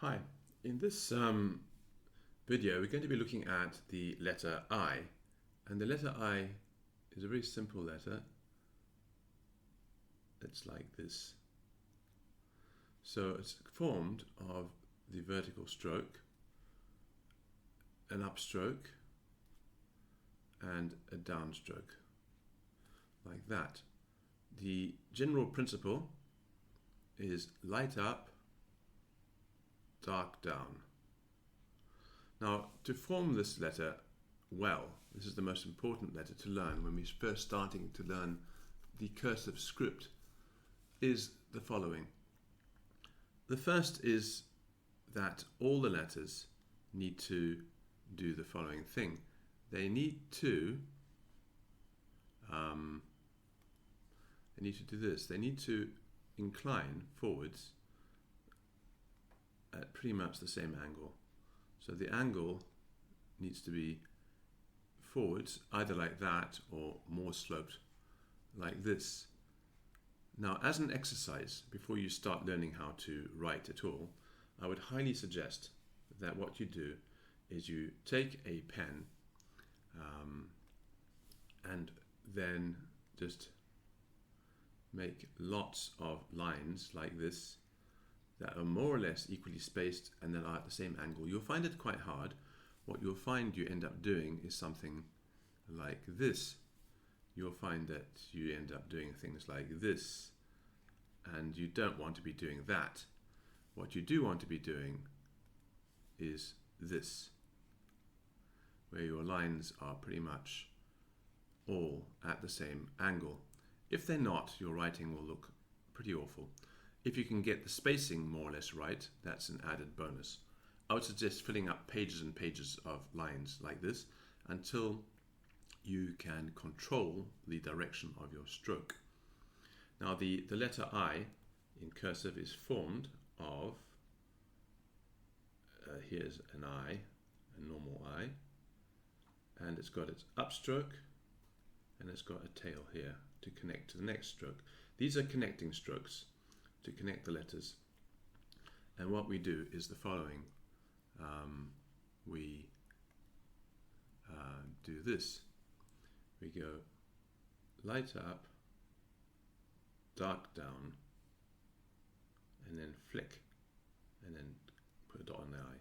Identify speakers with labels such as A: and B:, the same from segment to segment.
A: Hi, in this video we're going to be looking at the letter I, and the letter I is a very simple letter. It's like this. So it's formed of the vertical stroke, an upstroke and a downstroke, like that. The general principle is light up, dark down. Now, to form this letter well, this is the most important letter to learn when we're first starting to learn the cursive script, is the following. The first is that all the letters need to do the following thing. They need to do this. They need to incline forwards at pretty much the same angle. So the angle needs to be forwards, either like that or more sloped like this. Now, as an exercise, before you start learning how to write at all, I would highly suggest that what you do is you take a pen and then just make lots of lines like this that are more or less equally spaced and that are at the same angle. You'll find it quite hard. What you'll find you end up doing is something like this. You'll find that you end up doing things like this, and you don't want to be doing that. What you do want to be doing is this, where your lines are pretty much all at the same angle. If they're not, your writing will look pretty awful. If you can get the spacing more or less right, that's an added bonus. I would suggest filling up pages and pages of lines like this until you can control the direction of your stroke. Now the letter I in cursive is formed of, here's an I, a normal I, and it's got its upstroke and it's got a tail here to connect to the next stroke. These are connecting strokes to connect the letters, and what we do is the following. We do this. We go light up, dark down, and then flick, and then put a dot on the I.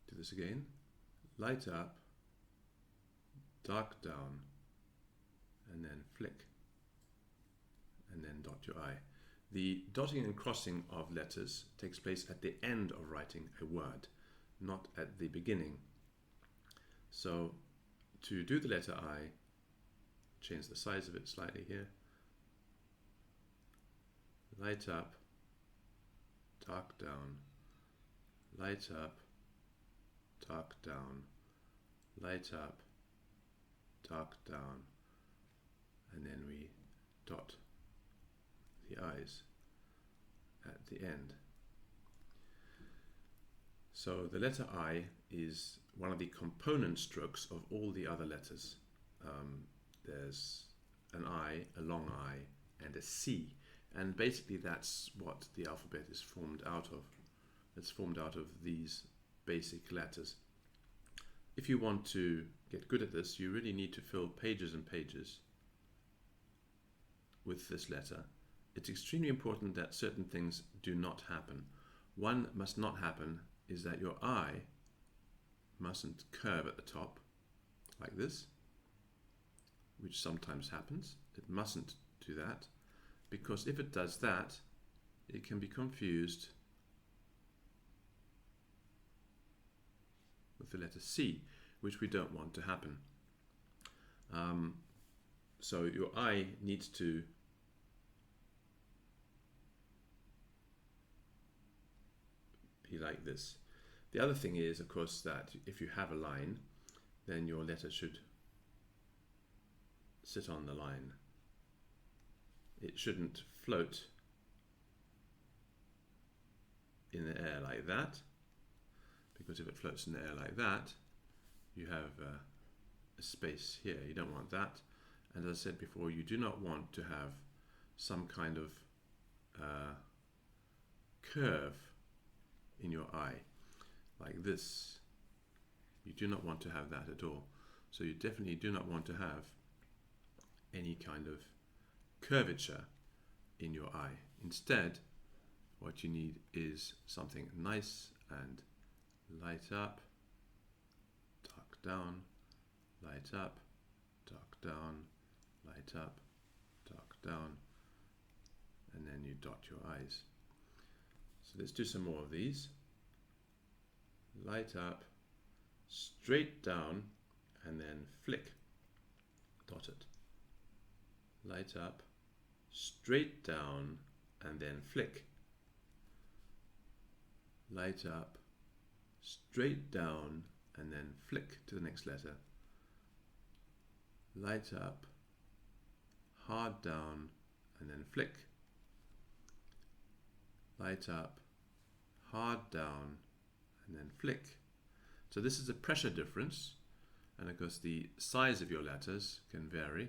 A: Do this again. Light up, dark down, and then flick, and then dot your I. The dotting and crossing of letters takes place at the end of writing a word, not at the beginning. So to do the letter I, change the size of it slightly here. Light up, dark down, light up, dark down, light up, dark down, and then we dot the I's at the end. So the letter I is one of the component strokes of all the other letters. There's an I, a long I, and a C, and basically that's what the alphabet is formed out of. It's formed out of these basic letters. If you want to get good at this, you really need to fill pages and pages with this letter. It's extremely important that certain things do not happen. One must not happen is that your I mustn't curve at the top like this, which sometimes happens. It mustn't do that, because if it does that, it can be confused with the letter C, which we don't want to happen. So your I needs to be like this. The other thing is, of course, that if you have a line, then your letter should sit on the line. It shouldn't float in the air like that, because if it floats in the air like that, you have a space here. You don't want that. And as I said before, you do not want to have some kind of curve in your eye, like this. You do not want to have that at all. So you definitely do not want to have any kind of curvature in your eye. Instead, what you need is something nice and light up, dark down, light up, dark down, light up, dark down, and then you dot your eyes. So let's do some more of these. Light up, straight down, and then flick, dot it. Light up, straight down, and then flick. Light up, straight down, and then flick to the next letter. Light up, hard down, and then flick. Light up, hard down, and then flick. So this is a pressure difference, and of course the size of your letters can vary.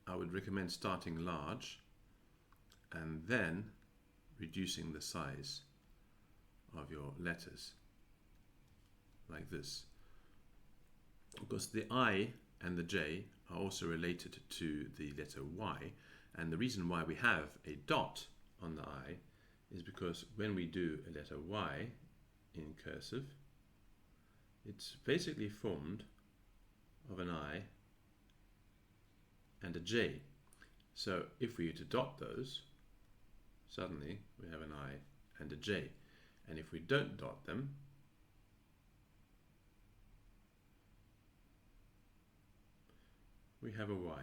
A: I would recommend starting large and then reducing the size of your letters, like this. Of course the I and the J are also related to the letter Y, and the reason why we have a dot on the I is because when we do a letter Y in cursive, it's basically formed of an I and a J. So if we were to dot those, suddenly we have an I and a J. And if we don't dot them, we have a Y,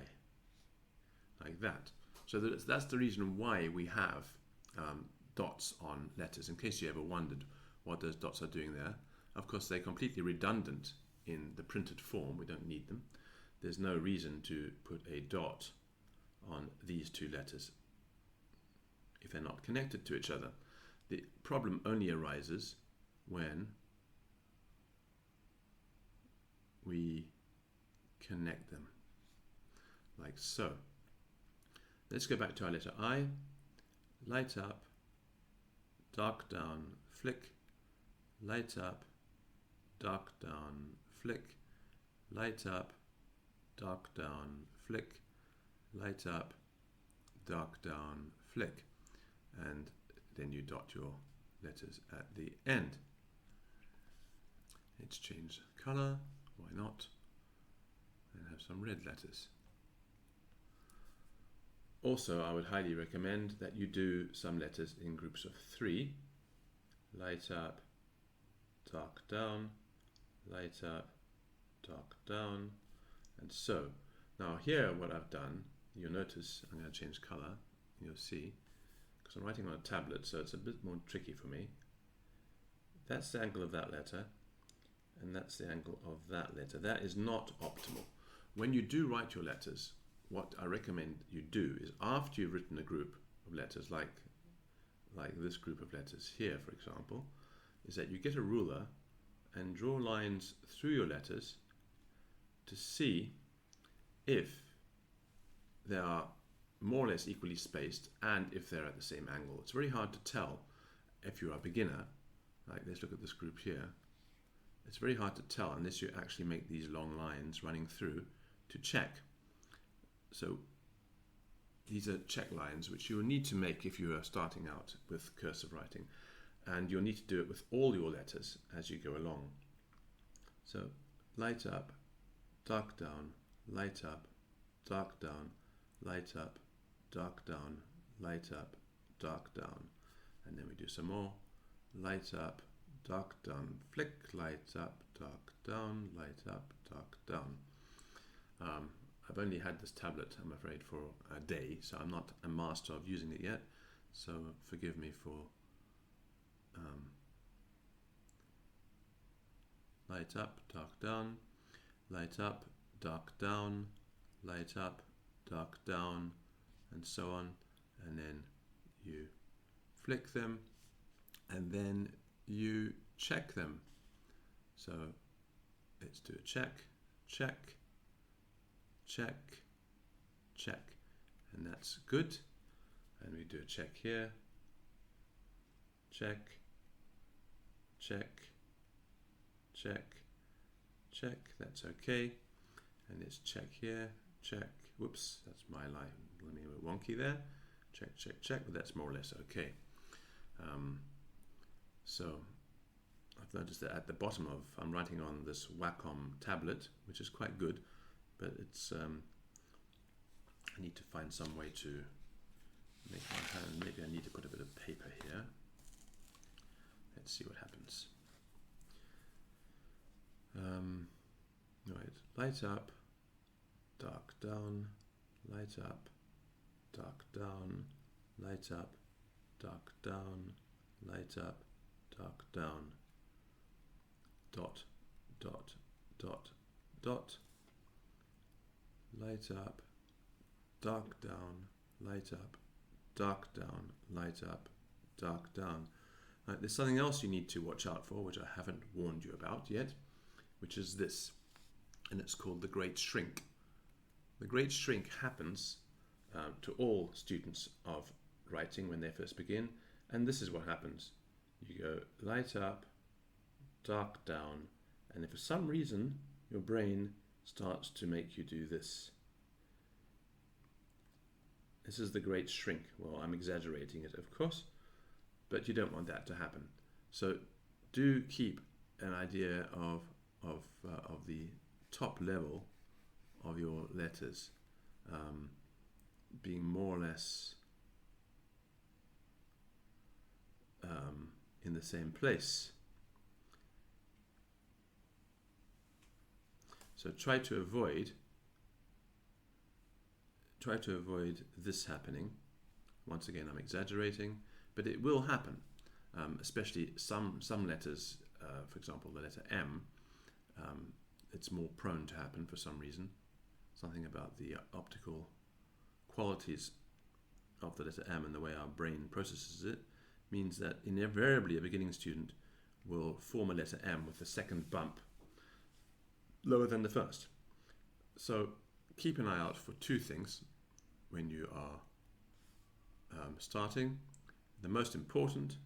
A: like that. So that's the reason why we have dots on letters, in case you ever wondered what those dots are doing there. Of course, they're completely redundant in the printed form. We don't need them. There's no reason to put a dot on these two letters if they're not connected to each other. The problem only arises when we connect them, like so. Let's go back to our letter I. Light up, dark down, flick. Light up, dark down, flick. Light up, dark down, flick. Light up, dark down, flick. And then you dot your letters at the end. Let's change color, why not? And have some red letters. Also, I would highly recommend that you do some letters in groups of 3. Light up, dark down, light up, dark down, and so. Now here what I've done, you'll notice, I'm going to change color, you'll see, because I'm writing on a tablet, so it's a bit more tricky for me. That's the angle of that letter, and that's the angle of that letter. That is not optimal. When you do write your letters, what I recommend you do is, after you've written a group of letters, like this group of letters here, for example, is that you get a ruler and draw lines through your letters to see if they are more or less equally spaced and if they're at the same angle. It's very hard to tell if you're a beginner. Like, let's look at this group here. It's very hard to tell unless you actually make these long lines running through to check. So these are check lines which you will need to make if you are starting out with cursive writing, and you'll need to do it with all your letters as you go along. So light up, dark down, light up, dark down, light up, dark down, light up, dark down, and then we do some more. Light up, dark down, flick, light up, dark down, light up, dark down. I've only had this tablet, I'm afraid, for a day, so I'm not a master of using it yet, so forgive me for light up, dark down, light up, dark down, light up, dark down, and so on, and then you flick them, and then you check them. So let's do a check, check, check, check, and that's good. And we do a check here, check, check, check, check, that's okay. And let's check here, check, whoops, that's my line, a bit wonky there. Check, check, check, but that's more or less okay. So I've noticed that at the bottom of, I'm writing on this Wacom tablet, which is quite good, but it's, I need to find some way to make my hand, maybe I need to put a bit of paper here. Let's see what happens. Right, light up, dark down, light up, dark down, light up, dark down, light up, dark down, dot, dot, dot, dot, light up, dark down, light up, dark down, light up, dark down. Right, there's something else you need to watch out for, which I haven't warned you about yet, which is this, and it's called the Great Shrink. The Great Shrink happens to all students of writing when they first begin, and this is what happens. You go light up, dark down, and if for some reason your brain starts to make you do this. This is the Great Shrink. Well, I'm exaggerating it, of course, but you don't want that to happen. So do keep an idea of the top level of your letters being more or less in the same place. So try to avoid this happening. Once again, I'm exaggerating, but it will happen, especially some letters, for example, the letter M, it's more prone to happen for some reason. Something about the optical qualities of the letter M and the way our brain processes it means that invariably a beginning student will form a letter M with the second bump lower than the first. So keep an eye out for two things when you are starting. The most important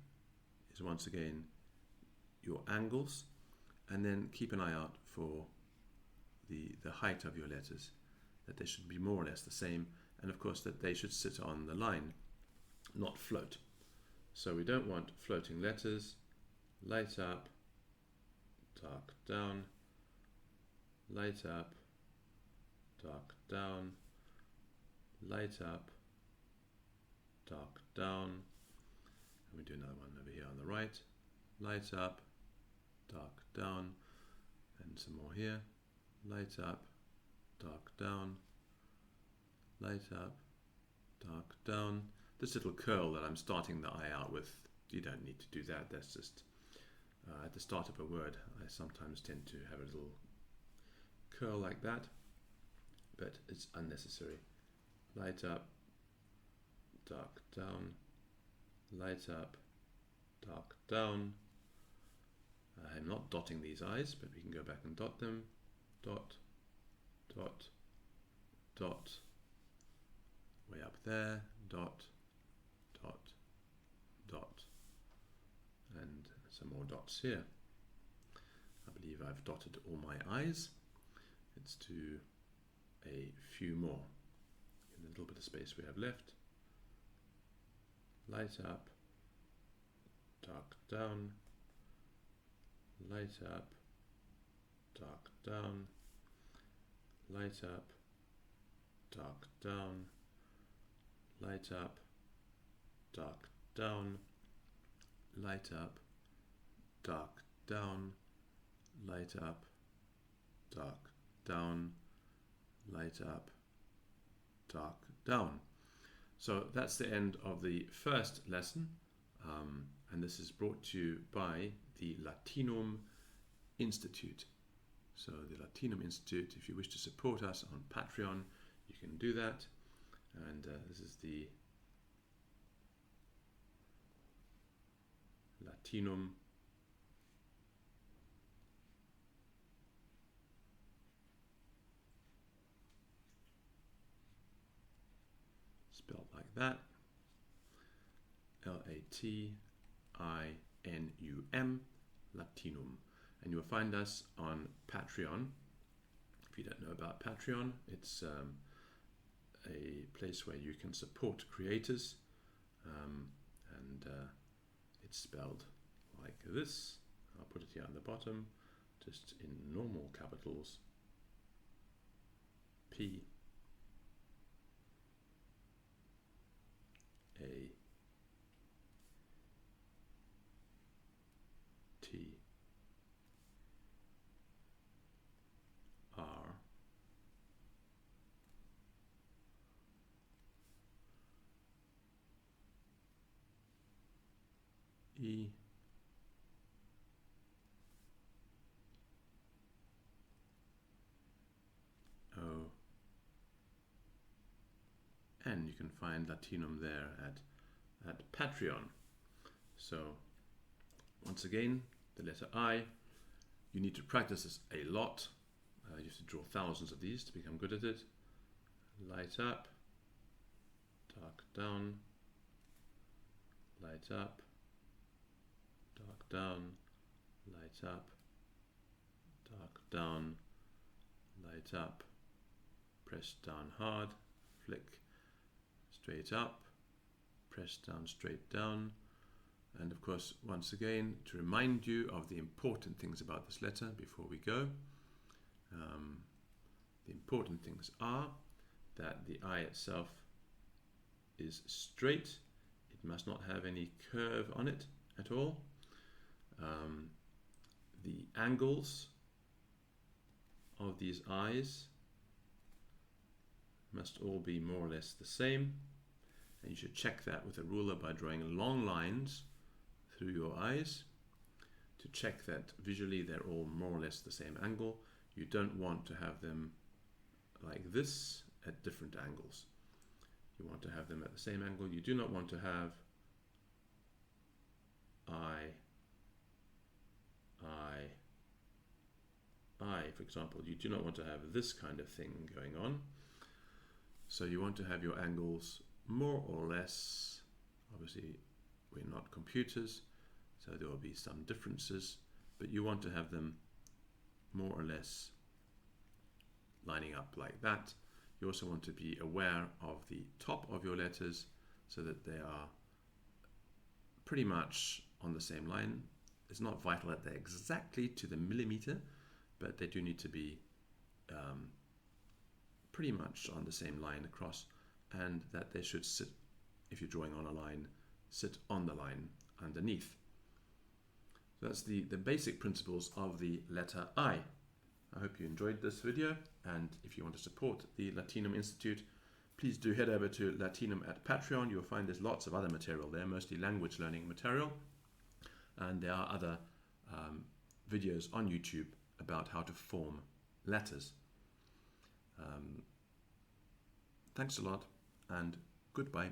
A: is, once again, your angles, and then keep an eye out for the height of your letters, that they should be more or less the same, and of course that they should sit on the line, not float. So we don't want floating letters. Light up, dark down, light up, dark down, light up, dark down, and we do another one over here on the right. Light up, dark down, and some more here. Light up, dark down, light up, dark down. This little curl that I'm starting the I out with, you don't need to do that. That's just at the start of a word. I sometimes tend to have a little curl like that, but it's unnecessary. Light up, dark down, light up, dark down. I'm not dotting these I's, but we can go back and dot them. Dot, dot, dot, way up there, dot, dot, dot, and some more dots here. I believe I've dotted all my I's. Let's do a few more in the little bit of space we have left. Light up, dark down, light up, dark down, light up, dark down, light up, dark down, light up, dark down, light up, dark down, light up, dark down. So that's the end of the first lesson, and this is brought to you by the Latinum Institute. So the Latinum Institute, if you wish to support us on Patreon, you can do that. And this is the Latinum spelled like that, Latinum Latinum, Latinum. And you'll find us on Patreon. If you don't know about Patreon, it's a place where you can support creators, and it's spelled like this. I'll put it here on the bottom, just in normal capitals. P A T R E O N. You can find Latinum there at Patreon. So once again, the letter I, you need to practice this a lot. You have to draw thousands of these to become good at it. Light up, dark down, light up, dark down, light up, dark down, light up, press down hard, flick, straight up, press down, straight down. And of course, once again, to remind you of the important things about this letter before we go, the important things are that the I itself is straight. It must not have any curve on it at all. The angles of these eyes must all be more or less the same, and you should check that with a ruler by drawing long lines through your eyes to check that visually they're all more or less the same angle. You don't want to have them like this at different angles. You want to have them at the same angle. You do not want to have I, for example. You do not want to have this kind of thing going on. So you want to have your angles more or less, obviously we're not computers, so there will be some differences, but you want to have them more or less lining up like that. You also want to be aware of the top of your letters so that they are pretty much on the same line. It's not vital that they're exactly to the millimeter, but they do need to be pretty much on the same line across, and that they should sit, if you're drawing on a line, sit on the line underneath. So that's the basic principles of the letter I. I hope you enjoyed this video, and if you want to support the Latinum Institute, please do head over to Latinum at Patreon. You'll find there's lots of other material there, mostly language learning material, and there are other videos on YouTube about how to form letters. Thanks a lot, and goodbye.